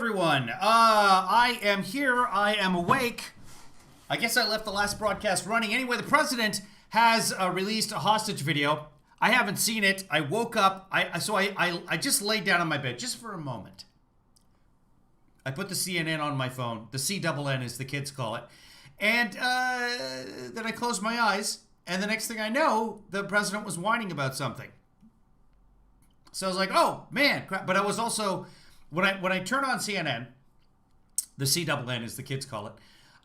everyone. I am here. I am awake. I guess I left the last broadcast running. Anyway, the president has released a hostage video. I haven't seen it. I woke up. I just laid down on my bed just for a moment. I put the CNN on my phone. The CNN, as the kids call it. And then I closed my eyes. And the next thing I know, the president was whining about something. So I was like, oh, man. Crap. But I was also, when I turn on CNN, the CNN, as the kids call it,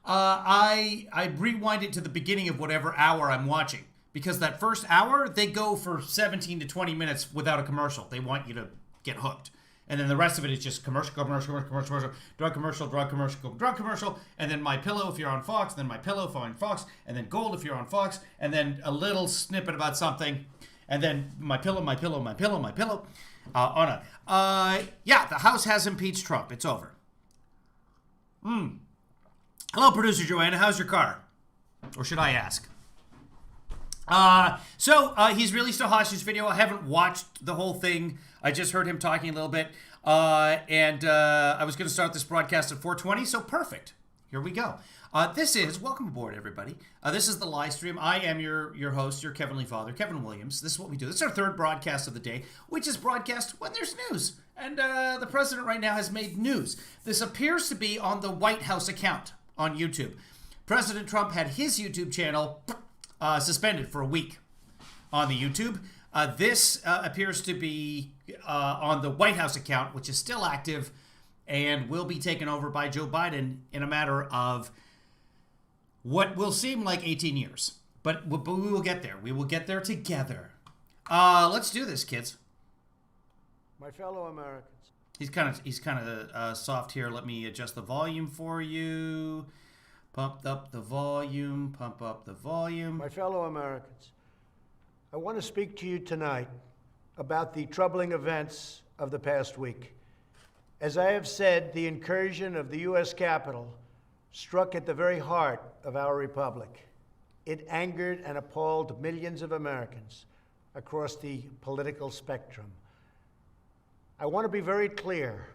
I rewind it to the beginning of whatever hour I'm watching. Because that first hour, they go for 17 to 20 minutes without a commercial. They want you to get hooked. And then the rest of it is just commercial, drug commercial, and then My Pillow if you're on Fox, then My Pillow if you're on Fox, and then Gold if you're on Fox, and then a little snippet about something, and then My Pillow, on and on. Yeah, the House has impeached Trump. It's over. Hello, producer Joanna. How's your car? Or should I ask? So he's released a hostage video. I haven't watched the whole thing. I just heard him talking a little bit. And I was going to start this broadcast at 4:20, so perfect. Here we go. Welcome aboard, everybody. This is the live stream. I am your host, your Kevinly father, Kevin Williams. This is what we do. This is our third broadcast of the day, which is broadcast when there's news. And the president right now has made news. This appears to be on the White House account on YouTube. President Trump had his YouTube channel suspended for a week on the YouTube. This appears to be on the White House account, which is still active and will be taken over by Joe Biden in a matter of what will seem like 18 years. But we will get there. We will get there together. Let's do this, kids. My fellow Americans. He's kind of soft here. Let me adjust the volume for you. Pump up the volume. My fellow Americans, I want to speak to you tonight about the troubling events of the past week. As I have said, the incursion of the U.S. Capitol struck at the very heart of our republic. It angered and appalled millions of Americans across the political spectrum. I want to be very clear.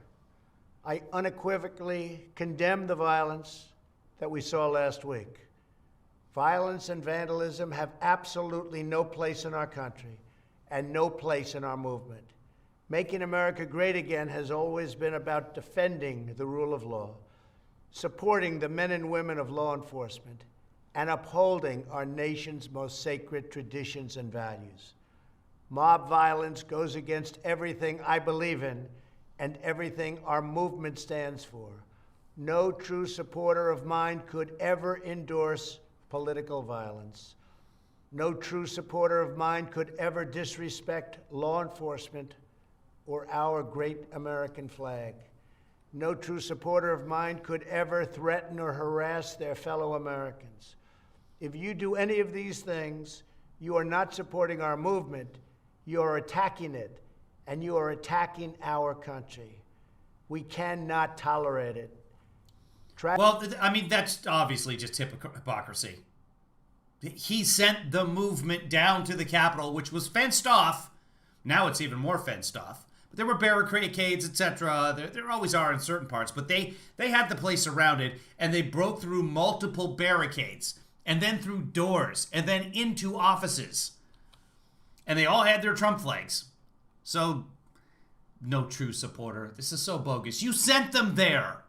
I unequivocally condemn the violence that we saw last week. Violence and vandalism have absolutely no place in our country and no place in our movement. Making America great again has always been about defending the rule of law, supporting the men and women of law enforcement, and upholding our nation's most sacred traditions and values. Mob violence goes against everything I believe in and everything our movement stands for. No true supporter of mine could ever endorse political violence. No true supporter of mine could ever disrespect law enforcement or our great American flag. No true supporter of mine could ever threaten or harass their fellow Americans. If you do any of these things, you are not supporting our movement, you are attacking it, and you are attacking our country. We cannot tolerate it. Well, I mean, that's obviously just hypocrisy. He sent the movement down to the Capitol, which was fenced off. Now it's even more fenced off. But there were barricades, etc. There always are in certain parts. But they had the place surrounded, and they broke through multiple barricades, and then through doors, and then into offices. And they all had their Trump flags. So, no true supporter. This is so bogus. You sent them there.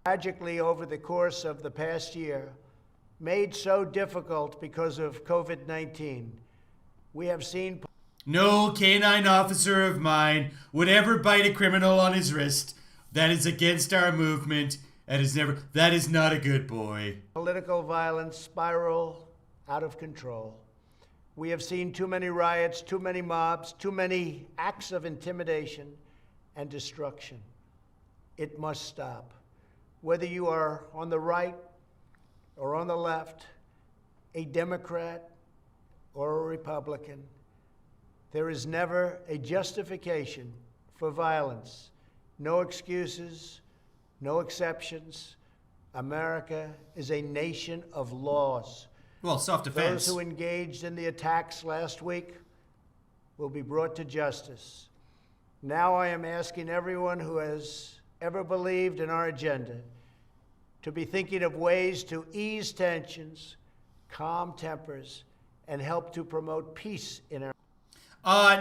Tragically, over the course of the past year, made so difficult because of COVID-19, we have seen... No canine officer of mine would ever bite a criminal on his wrist. That is against our movement. That is not a good boy. Political violence spiral out of control. We have seen too many riots, too many mobs, too many acts of intimidation and destruction. It must stop. Whether you are on the right or on the left, a Democrat or a Republican, there is never a justification for violence. No excuses, no exceptions. America is a nation of laws. Well, self-defense. Those who engaged in the attacks last week will be brought to justice. Now I am asking everyone who has ever believed in our agenda to be thinking of ways to ease tensions, calm tempers, and help to promote peace in our.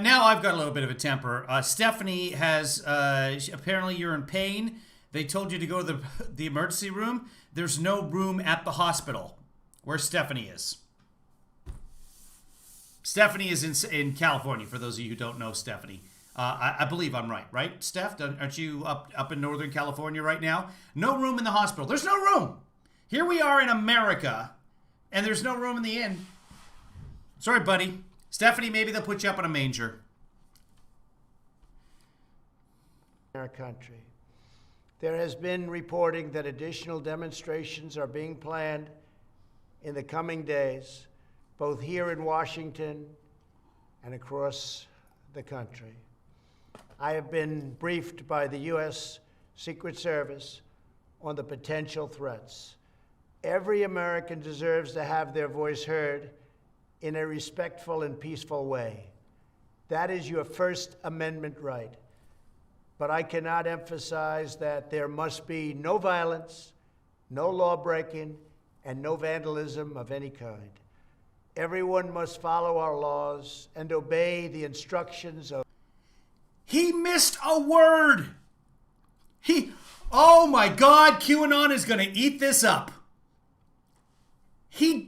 Now I've got a little bit of a temper. Stephanie has, apparently you're in pain. They told you to go to the emergency room. There's no room at the hospital where Stephanie is. Stephanie is in California, for those of you who don't know Stephanie. I believe I'm right, Steph? Aren't you up in Northern California right now? No room in the hospital. There's no room. Here we are in America, and there's no room in the inn. Sorry, buddy. Stephanie, maybe they'll put you up in a manger. Our country. There has been reporting that additional demonstrations are being planned in the coming days, both here in Washington and across the country. I have been briefed by the U.S. Secret Service on the potential threats. Every American deserves to have their voice heard in a respectful and peaceful way. That is your First Amendment right. But I cannot emphasize that there must be no violence, no law-breaking, and no vandalism of any kind. Everyone must follow our laws and obey the instructions of. He missed a word. Oh my God, QAnon is going to eat this up. He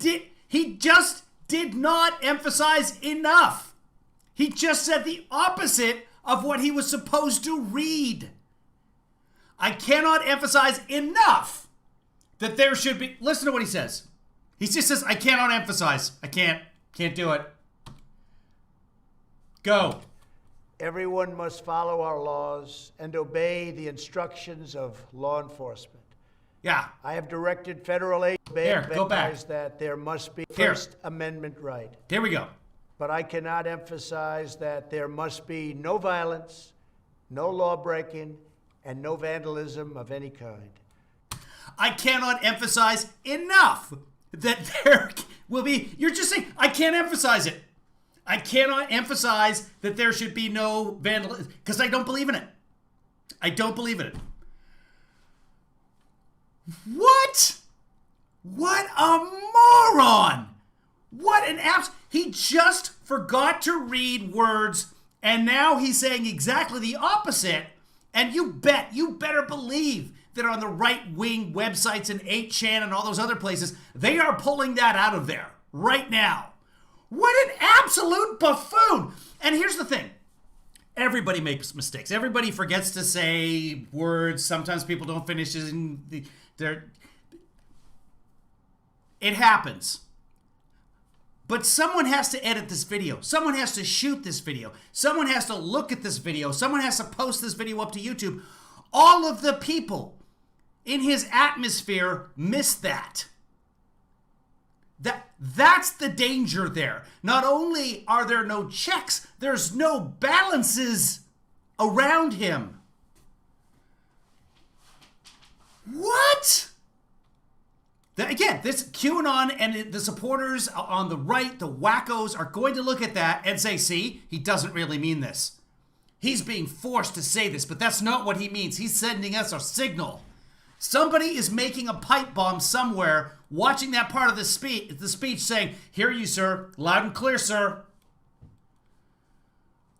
just did not emphasize enough. He just said the opposite of what he was supposed to read. I cannot emphasize enough that there should be, listen to what he says. He just says, I cannot emphasize. I can't do it. Go. Everyone must follow our laws and obey the instructions of law enforcement. Yeah. I have directed federal agents go back. that there must be First Amendment right. Here we go. But I cannot emphasize that there must be no violence, no law-breaking, and no vandalism of any kind. I cannot emphasize enough that there will be, you're just saying, I can't emphasize it. I cannot emphasize that there should be no vandalism, because I don't believe in it. I don't believe in it. What? What a moron! What an abs... He just forgot to read words, and now he's saying exactly the opposite, and you better believe that on the right-wing websites and 8chan and all those other places, they are pulling that out of there right now. What an absolute buffoon! And here's the thing. Everybody makes mistakes. Everybody forgets to say words. Sometimes people don't finish it happens. But someone has to edit this video. Someone has to shoot this video. Someone has to look at this video. Someone has to post this video up to YouTube. All of the people in his atmosphere miss that. That's the danger there. Not only are there no checks, there's no balances around him. What? Again, this QAnon and the supporters on the right, the wackos, are going to look at that and say, see, he doesn't really mean this. He's being forced to say this, but that's not what he means. He's sending us a signal. Somebody is making a pipe bomb somewhere, watching that part of the speech saying, hear you, sir. Loud and clear, sir.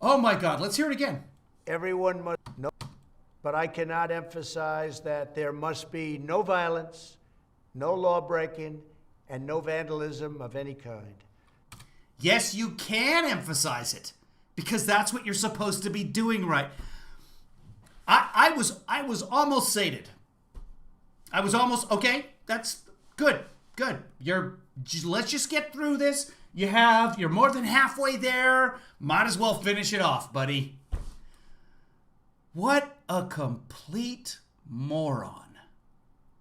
Oh, my God. Let's hear it again. Everyone must know, but I cannot emphasize that there must be no violence, no law-breaking, and no vandalism of any kind. Yes, you can emphasize it, because that's what you're supposed to be doing right. I was almost sated. I was almost, okay, that's good. Let's just get through this. You're more than halfway there. Might as well finish it off, buddy. What a complete moron.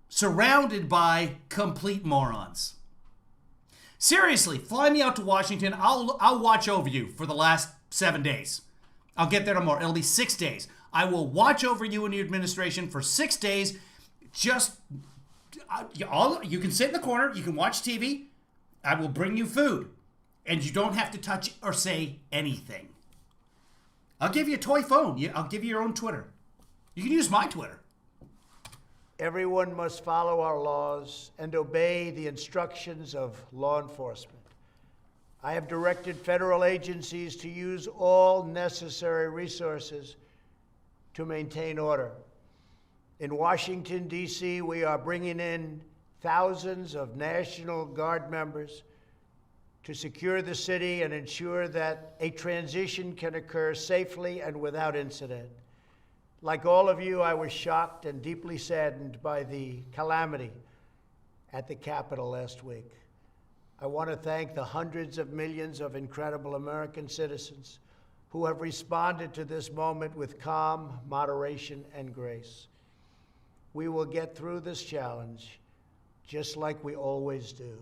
Surrounded by complete morons. Seriously, fly me out to Washington. I'll watch over you for the last 7 days. I'll get there tomorrow. It'll be 6 days. I will watch over you and your administration for 6 days. Just, you can sit in the corner. You can watch TV. I will bring you food. And you don't have to touch or say anything. I'll give you a toy phone. I'll give you your own Twitter. You can use my Twitter. Everyone must follow our laws and obey the instructions of law enforcement. I have directed federal agencies to use all necessary resources to maintain order. In Washington, D.C., we are bringing in thousands of National Guard members to secure the city and ensure that a transition can occur safely and without incident. Like all of you, I was shocked and deeply saddened by the calamity at the Capitol last week. I want to thank the hundreds of millions of incredible American citizens who have responded to this moment with calm, moderation, and grace. We will get through this challenge just like we always do.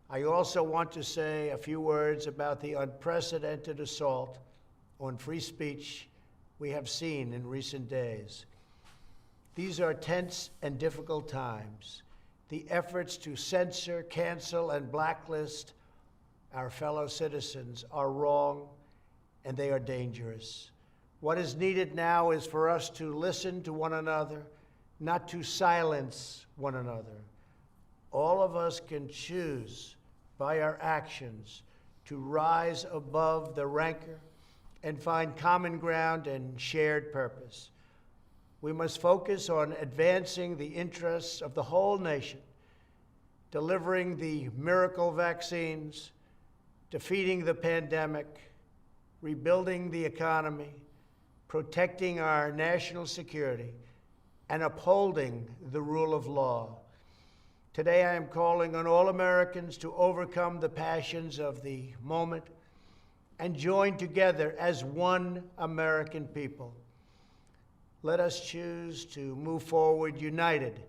I also want to say a few words about the unprecedented assault on free speech we have seen in recent days. These are tense and difficult times. The efforts to censor, cancel, and blacklist our fellow citizens are wrong, and they are dangerous. What is needed now is for us to listen to one another, not to silence one another. All of us can choose by our actions to rise above the rancor and find common ground and shared purpose. We must focus on advancing the interests of the whole nation, delivering the miracle vaccines, defeating the pandemic, rebuilding the economy, protecting our national security, and upholding the rule of law. Today, I am calling on all Americans to overcome the passions of the moment and join together as one American people. Let us choose to move forward united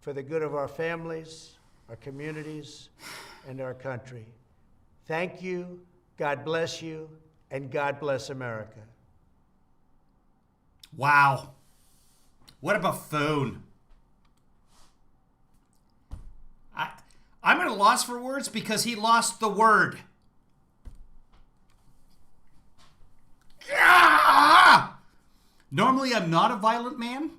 for the good of our families, our communities, and our country. Thank you, God bless you, and God bless America. Wow. What a buffoon. I'm at a loss for words because he lost the word. Ah! Normally, I'm not a violent man.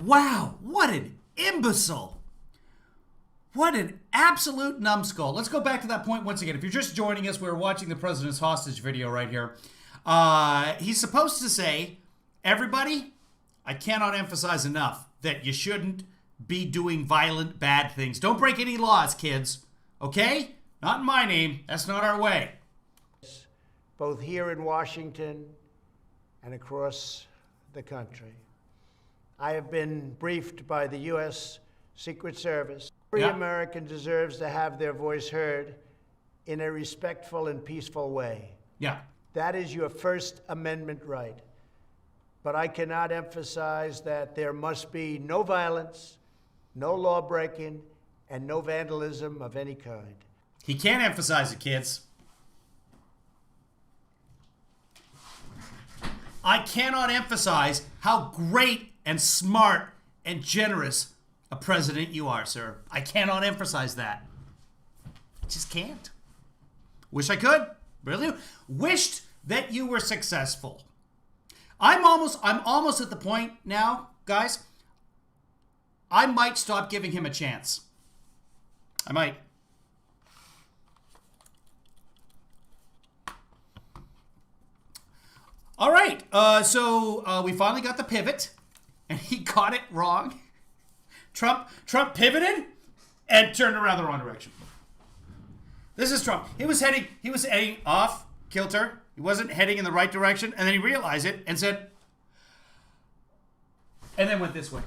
Wow, what an imbecile. What an absolute numbskull. Let's go back to that point once again. If you're just joining us, we're watching the president's hostage video right here. He's supposed to say, everybody, I cannot emphasize enough that you shouldn't be doing violent, bad things. Don't break any laws, kids. Okay? Not in my name. That's not our way. Both here in Washington and across the country. I have been briefed by the U.S. Secret Service. Every American deserves to have their voice heard in a respectful and peaceful way. Yeah. That is your First Amendment right. But I cannot emphasize that there must be no violence, no law breaking, and no vandalism of any kind. He can't emphasize it, kids. I cannot emphasize how great and smart and generous a president you are, sir. I cannot emphasize that. I just can't. Wish I could. Really? Wished that you were successful. I'm almost at the point now, guys. I might stop giving him a chance. I might. All right. So we finally got the pivot, and he got it wrong. Trump pivoted and turned around the wrong direction. This is Trump. He was heading off kilter. He wasn't heading in the right direction, and then he realized it and said, and then went this way.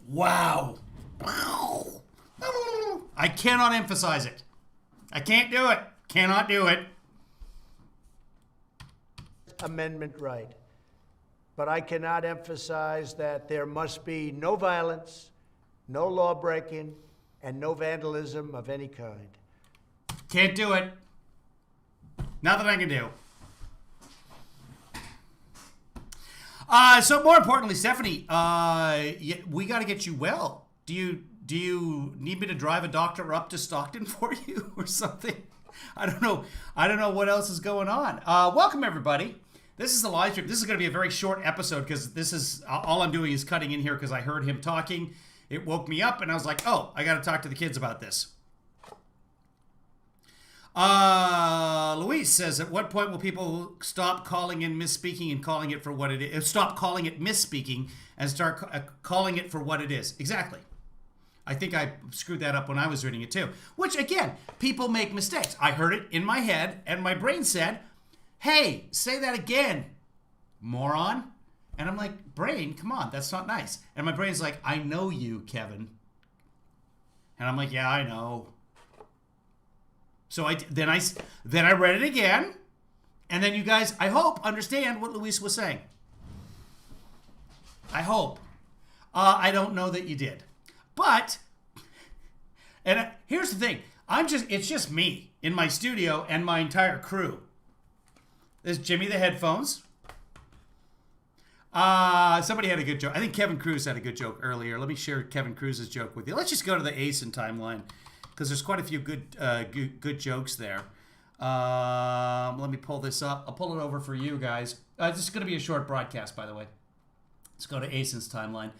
Wow. I cannot emphasize it. I can't do it. Cannot do it. Amendment right. But I cannot emphasize that there must be no violence, no law breaking, and no vandalism of any kind. Can't do it. Nothing I can do. So more importantly, Stephanie, we got to get you well. Do you need me to drive a doctor up to Stockton for you or something? I don't know what else is going on. Welcome everybody This is the live stream. This is going to be a very short episode because this is all I'm doing is cutting in here because I heard him talking. It woke me up and I was like, oh, I got to talk to the kids about this. Luis says, at what point will people stop calling in misspeaking and calling it for what it is? Stop calling it misspeaking and start calling it for what it is. Exactly. I think I screwed that up when I was reading it too. Which, again, people make mistakes. I heard it in my head and my brain said, hey, say that again, moron. And I'm like, brain, come on, that's not nice. And my brain's like, I know you, Kevin. And I'm like, yeah, I know. So then I read it again, and then you guys, I hope, understand what Luis was saying. I hope. I don't know that you did, but, and here's the thing, it's just me in my studio and my entire crew. There's Jimmy the headphones. Somebody had a good joke. I think Kevin Cruz had a good joke earlier. Let me share Kevin Cruz's joke with you. Let's just go to the ASIN timeline, because there's quite a few good jokes there. Let me pull this up. I'll pull it over for you guys. This is going to be a short broadcast, by the way. Let's go to ASIN's timeline.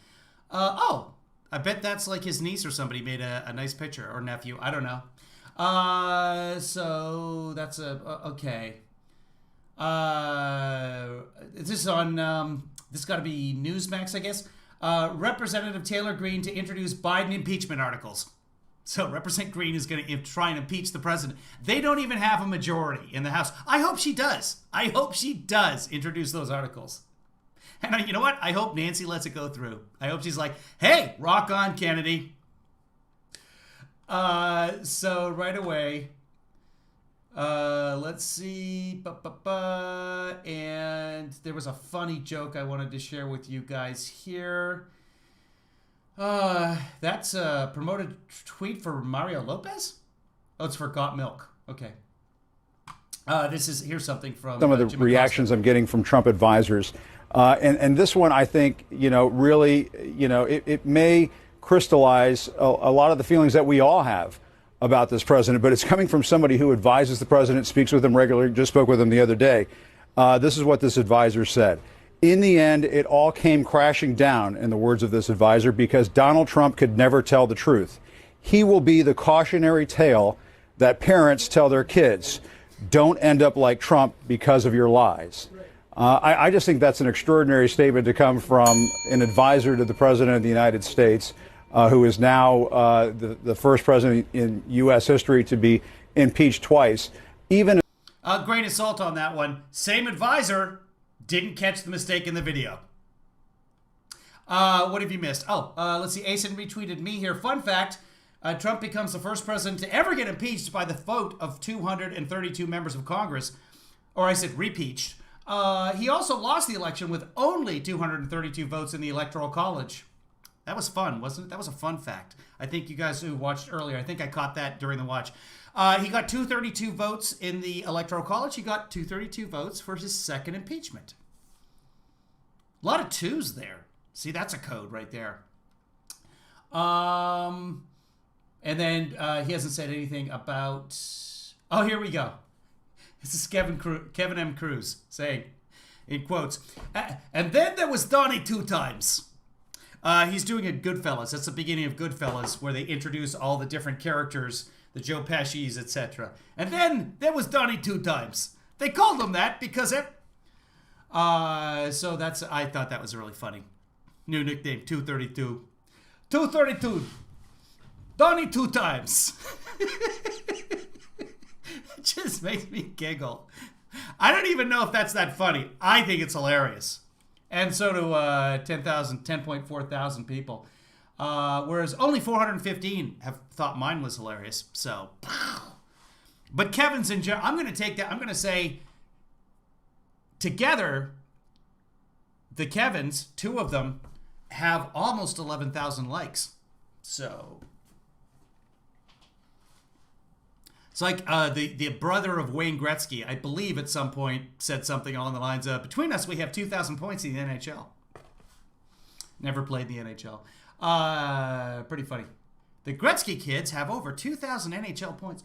Oh, I bet that's like his niece or somebody made a nice picture, or nephew. I don't know. So that's okay. This is on, this got to be Newsmax, I guess. Representative Taylor Greene to introduce Biden impeachment articles. So Representative Greene is going to try and impeach the president. They don't even have a majority in the House. I hope she does. I hope she does introduce those articles. And you know what? I hope Nancy lets it go through. I hope she's like, hey, rock on, Kennedy. So right away, let's see. And there was a funny joke I wanted to share with you guys here. That's a promoted tweet for Mario Lopez? Oh, it's for Got Milk. Okay. Here's something from some of the Jimmy reactions Costa. I'm getting from Trump advisors. And this one, I think, really, it may crystallize a lot of the feelings that we all have about this president, but it's coming from somebody who advises the president, speaks with him regularly, just spoke with him the other day. This is what this advisor said. In the end, it all came crashing down, in the words of this advisor, because Donald Trump could never tell the truth. He will be the cautionary tale that parents tell their kids. Don't end up like Trump because of your lies. I just think that's an extraordinary statement to come from an advisor to the President of the United States, who is now the first president in U.S. history to be impeached twice. Even grain of salt on that one. Same advisor didn't catch the mistake in the video. What have you missed? Oh, let's see. Asen retweeted me here. Fun fact, Trump becomes the first president to ever get impeached by the vote of 232 members of Congress. Or I said repeached. He also lost the election with only 232 votes in the Electoral College. That was fun, wasn't it? That was a fun fact. I think you guys who watched earlier, I think I caught that during the watch. He got 232 votes in the Electoral College. He got 232 votes for his second impeachment. A lot of twos there. See, that's a code right there. And then he hasn't said anything about... Oh, here we go. This is Kevin M. Cruz saying, in quotes, and then there was Donnie two times. He's doing a Goodfellas. That's the beginning of Goodfellas, where they introduce all the different characters, the Joe Pesci's, etc. And then there was Donnie two times. They called him that because it... So that's... I thought that was really funny. New nickname, 232. 232. Donnie two times. It just makes me giggle. I don't even know if that's that funny. I think it's hilarious. And so do 10.4 thousand people. Whereas only 415 have thought mine was hilarious. So, but Kevin's in general, I'm going to take that. I'm going to say together, the Kevins, two of them, have almost 11,000 likes. So it's like the brother of Wayne Gretzky, I believe at some point said something along the lines of, between us, we have 2,000 points in the NHL. Never played the NHL. Pretty funny. The Gretzky kids have over 2,000 NHL points.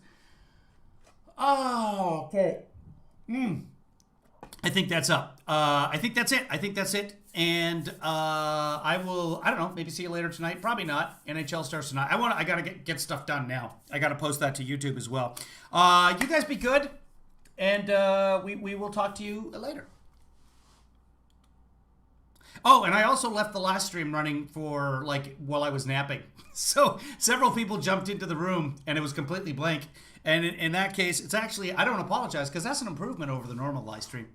Oh, okay. I think that's up. I think that's it. And I don't know, maybe see you later tonight. Probably not. NHL starts tonight. I gotta get stuff done now. I gotta post that to YouTube as well. You guys be good. And we will talk to you later. Oh, and I also left the last stream running for while I was napping. So several people jumped into the room and it was completely blank. And in that case, it's actually, I don't apologize because that's an improvement over the normal live stream.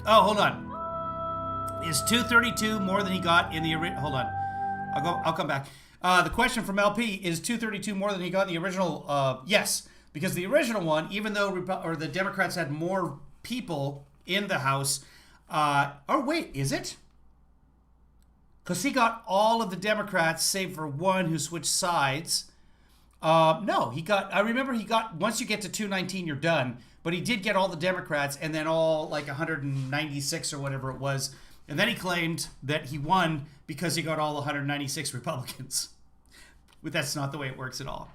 Oh, hold on. Is 232 more than he got in the original? Hold on. I'll come back. The question from LP, is 232 more than he got in the original? Yes, because the original one, even though the Democrats had more people in the House, oh wait, is it? Because he got all of the Democrats save for one who switched sides. No, I remember he got, once you get to 219, you're done. But he did get all the Democrats and then all 196 or whatever it was. And then he claimed that he won because he got all 196 Republicans. But that's not the way it works at all.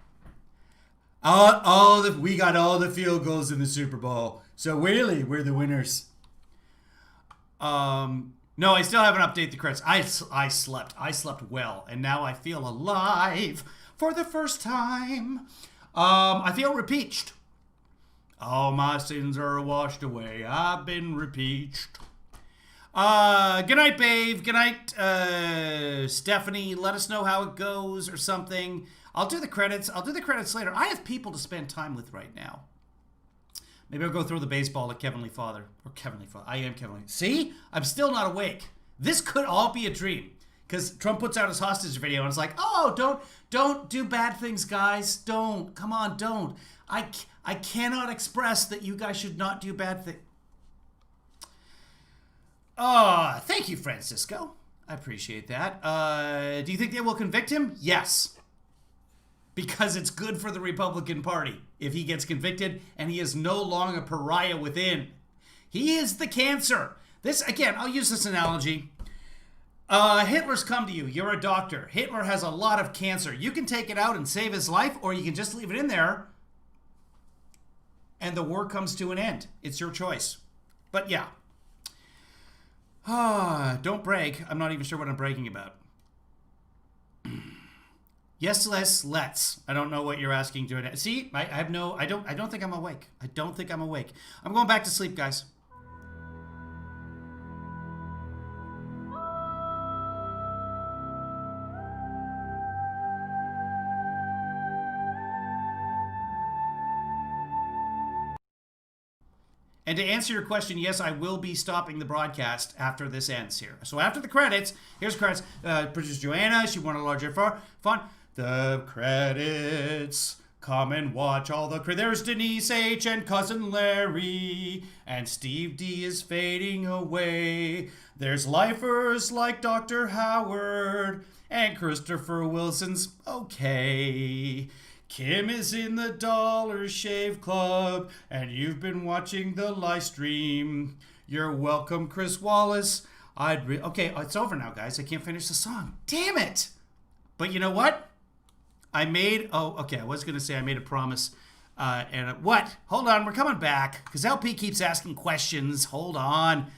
We got all the field goals in the Super Bowl. So really, we're the winners. No, I still haven't updated the credits. I slept well. And now I feel alive for the first time. I feel repeached. All my sins are washed away. I've been repeached. Good night, babe. Good night, Stephanie. Let us know how it goes or something. I'll do the credits later. I have people to spend time with right now. Maybe I'll go throw the baseball at Kevinly Father. Or Kevinly Father. I am Kevinly. See? I'm still not awake. This could all be a dream. Because Trump puts out his hostage video and it's like, oh, don't do bad things, guys. Don't. Come on, don't. I cannot express that you guys should not do bad things. Thank you, Francisco. I appreciate that. Do you think they will convict him? Yes. Because it's good for the Republican Party if he gets convicted and he is no longer a pariah within. He is the cancer. This, again, I'll use this analogy. Hitler's come to you. You're a doctor. Hitler has a lot of cancer. You can take it out and save his life, or you can just leave it in there and the war comes to an end. It's your choice. But yeah. Don't brag. I'm not even sure what I'm bragging about. Yes, let's. I don't know what you're asking to it. See, I don't think I'm awake. I don't think I'm awake. I'm going back to sleep, guys. And to answer your question, yes, I will be stopping the broadcast after this ends here. So after the credits, here's credits. Producer Joanna, she won a larger fun. The credits. Come and watch all the credits. There's Denise H. and Cousin Larry. And Steve D is fading away. There's lifers like Dr. Howard. And Christopher Wilson's okay. Kim is in the Dollar Shave Club, and you've been watching the live stream. You're welcome, Chris Wallace. Okay, it's over now, guys. I can't finish the song. Damn it! But you know what? I was going to say I made a promise. What? Hold on, we're coming back, because LP keeps asking questions. Hold on.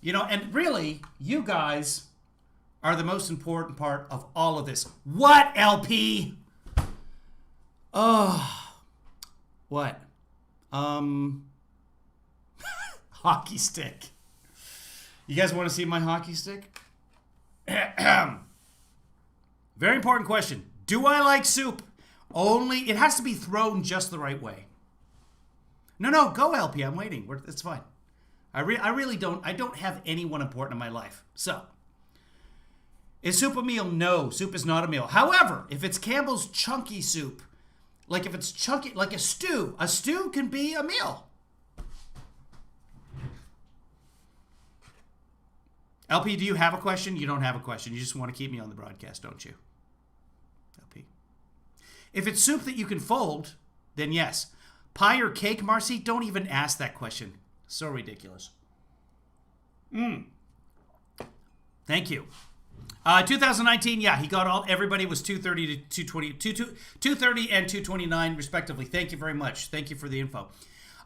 And really, you guys are the most important part of all of this. What, LP? Oh, what? Hockey stick. You guys want to see my hockey stick? Very important question. Do I like soup? Only, it has to be thrown just the right way. No, go LP, I'm waiting. It's fine. I really don't have anyone important in my life. So, is soup a meal? No, soup is not a meal. However, if it's Campbell's chunky soup, like if it's chunky, like a stew can be a meal. LP, do you have a question? You don't have a question. You just want to keep me on the broadcast, don't you? LP. If it's soup that you can fold, then yes. Pie or cake, Marcy? Don't even ask that question. So ridiculous. Thank you. 2019, yeah, he got everybody was 230 to 220, 230 and 229 respectively. Thank you very much. Thank you for the info.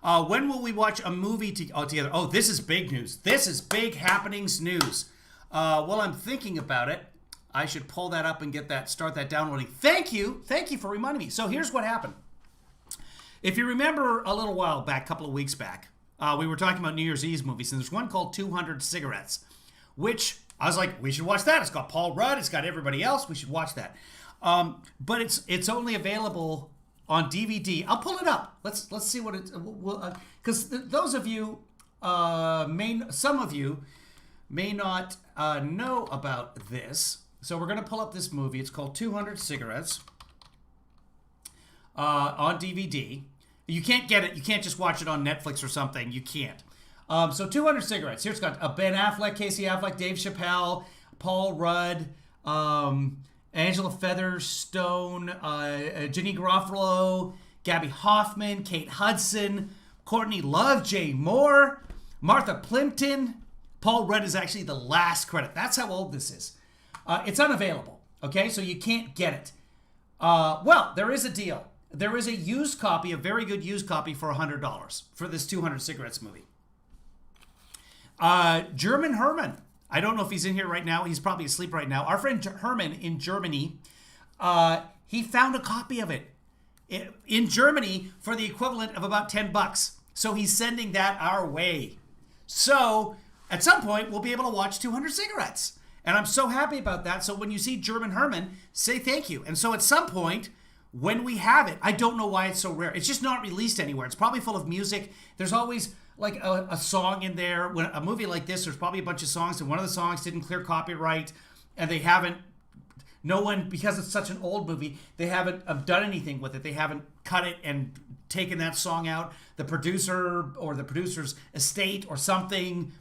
When will we watch a movie together? Oh, this is big news. This is big happenings news. Well, I'm thinking about it. I should pull that up and start that downloading. Thank you for reminding me. So here's what happened. If you remember a little while back, a couple of weeks back, we were talking about New Year's Eve movies, and there's one called 200 Cigarettes, which I was like, we should watch that. It's got Paul Rudd. It's got everybody else. We should watch that. But it's only available on DVD. I'll pull it up. Let's see what it's, because those of you, some of you may not know about this. So we're going to pull up this movie. It's called 200 Cigarettes on DVD. You can't get it. You can't just watch it on Netflix or something. You can't. So 200 Cigarettes. Here's got Ben Affleck, Casey Affleck, Dave Chappelle, Paul Rudd, Angela Featherstone, Ginny Garofalo, Gabby Hoffman, Kate Hudson, Courtney Love, Jay Moore, Martha Plimpton. Paul Rudd is actually the last credit. That's how old this is. It's unavailable, okay? So you can't get it. Well, there is a deal. There is a used copy, a very good used copy for $100 for this 200 Cigarettes movie. German Herman. I don't know if he's in here right now. He's probably asleep right now. Our friend Herman in Germany, he found a copy of it in Germany for the equivalent of about $10. So he's sending that our way. So at some point, we'll be able to watch 200 Cigarettes. And I'm so happy about that. So when you see German Herman, say thank you. And so at some point, when we have it, I don't know why it's so rare. It's just not released anywhere. It's probably full of music. There's always like a song in there. When a movie like this, there's probably a bunch of songs, and one of the songs didn't clear copyright, and they haven't, no one, because it's such an old movie, they haven't done anything with it. They haven't cut it and taken that song out. The producer or the producer's estate or something,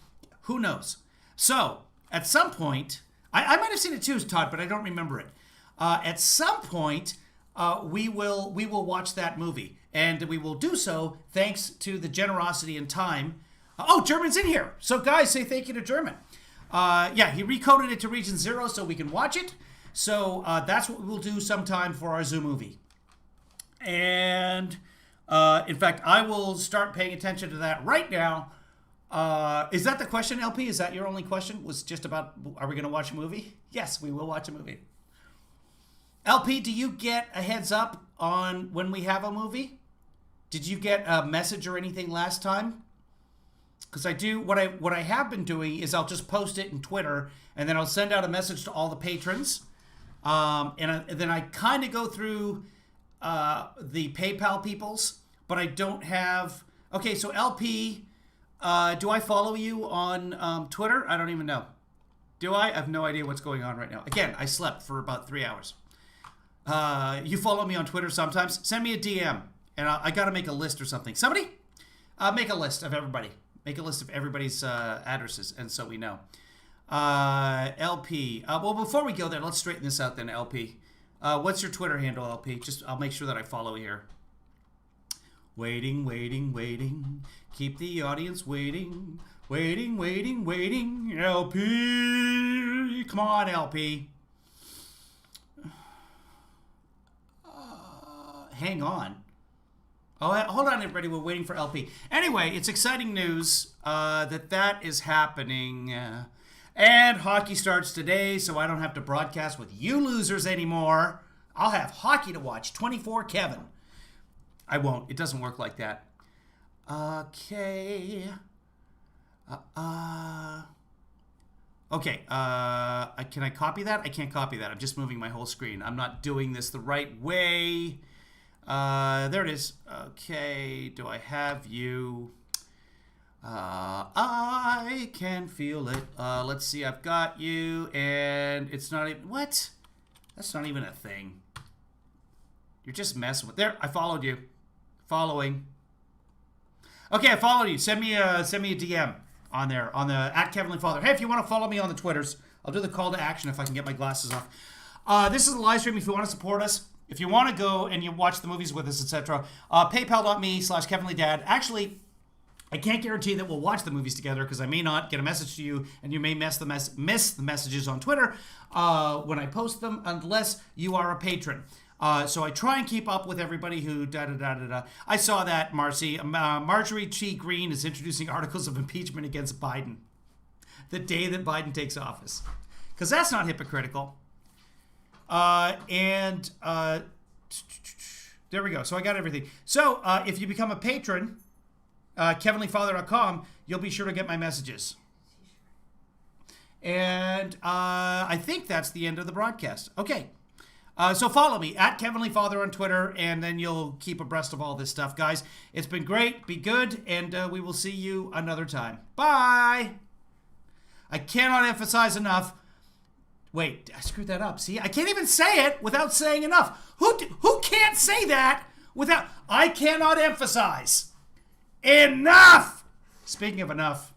who knows? So at some point, I might have seen it too, Todd, but I don't remember it. At some point, we will watch that movie, and we will do so thanks to the generosity and time. Oh, German's in here. So guys, say thank you to German. Yeah, he recoded it to Region 0 so we can watch it. So that's what we'll do sometime for our Zoo movie. And in fact, I will start paying attention to that right now. Is that the question, LP? Is that your only question? Was just about, are we going to watch a movie? Yes, we will watch a movie. LP, do you get a heads up on when we have a movie? Did you get a message or anything last time? Because I do, what I have been doing is I'll just post it in Twitter, and then I'll send out a message to all the patrons. And then I kind of go through the PayPal peoples, but I don't have, okay, so LP, do I follow you on Twitter? I don't even know. Do I? I have no idea what's going on right now. Again, I slept for about 3 hours. You follow me on Twitter sometimes. Send me a DM, and I got to make a list or something. Somebody, make a list of everybody. Make a list of everybody's addresses, and so we know. LP. Well, before we go there, let's straighten this out then, LP. What's your Twitter handle, LP? I'll make sure that I follow here. Waiting, waiting, waiting. Keep the audience waiting. Waiting, waiting, waiting. LP. Come on, LP. Hang on. Oh, hold on, everybody. We're waiting for LP. Anyway, it's exciting news that is happening. And hockey starts today, so I don't have to broadcast with you losers anymore. I'll have hockey to watch 24 Kevin. I won't. It doesn't work like that. Okay. Okay. Can I copy that? I can't copy that. I'm just moving my whole screen. I'm not doing this the right way. There it is. Okay. Do I have you? I can feel it. Let's see. I've got you, and it's not even, what? That's not even a thing. You're just messing with, there, I followed you. Following. Okay, I followed you. Send me a DM on there, on the @KevinLeeFather. Hey, if you want to follow me on the Twitters, I'll do the call to action if I can get my glasses off. This is a live stream if you want to support us. If you want to go and you watch the movies with us, etc., paypal.me/KevinLeeDad. Actually, I can't guarantee that we'll watch the movies together because I may not get a message to you, and you may miss the messages on Twitter when I post them, unless you are a patron. So I try and keep up with everybody who da-da-da-da-da. I saw that, Marcy. Marjorie T. Green is introducing articles of impeachment against Biden the day that Biden takes office. Because that's not hypocritical. There we go. So I got everything. So if you become a patron, kevinleefather.com, you'll be sure to get my messages. And I think that's the end of the broadcast. Okay. So follow me at Kevin Lee Father on Twitter, and then you'll keep abreast of all this stuff, guys. It's been great. Be good, and we will see you another time. Bye. I cannot emphasize enough. Wait, I screwed that up. See, I can't even say it without saying enough. Who can't say that without? I cannot emphasize enough. Speaking of enough.